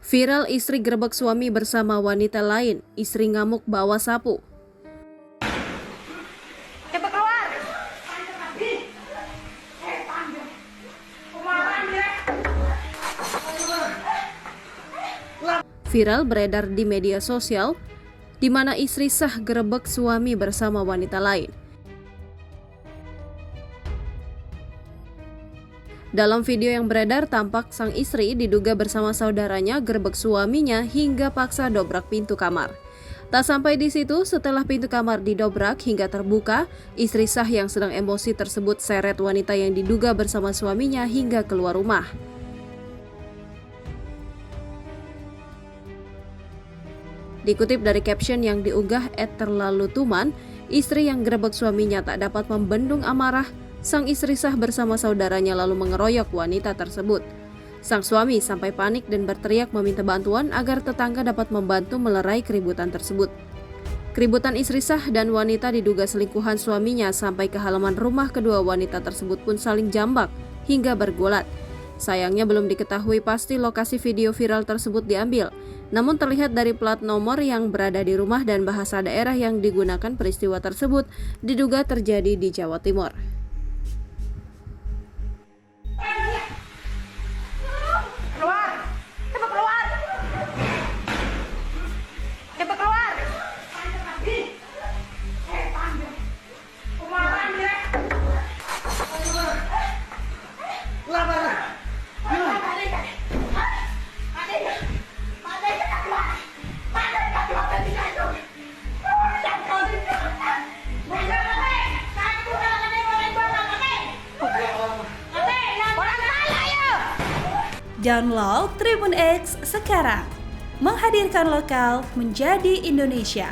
Viral istri gerebek suami bersama wanita lain, istri ngamuk bawa sapu. Cepat keluar. Viral beredar di media sosial, di mana istri sah gerebek suami bersama wanita lain. Dalam video yang beredar, tampak sang istri diduga bersama saudaranya gerebek suaminya hingga paksa dobrak pintu kamar. Tak sampai di situ, setelah pintu kamar didobrak hingga terbuka, istri sah yang sedang emosi tersebut seret wanita yang diduga bersama suaminya hingga keluar rumah. Dikutip dari caption yang diunggah @terlalutuman, istri yang gerebek suaminya tak dapat membendung amarah. Sang istri sah bersama saudaranya lalu mengeroyok wanita tersebut. Sang suami sampai panik dan berteriak meminta bantuan agar tetangga dapat membantu melerai keributan tersebut. Keributan istri sah dan wanita diduga selingkuhan suaminya sampai ke halaman rumah kedua wanita tersebut pun saling jambak hingga bergulat. Sayangnya belum diketahui pasti lokasi video viral tersebut diambil. Namun terlihat dari plat nomor yang berada di rumah dan bahasa daerah yang digunakan peristiwa tersebut diduga terjadi di Jawa Timur. Keluar. Cepat keluar. Cepat keluar. Download Tribun X sekarang, menghadirkan lokal menjadi Indonesia.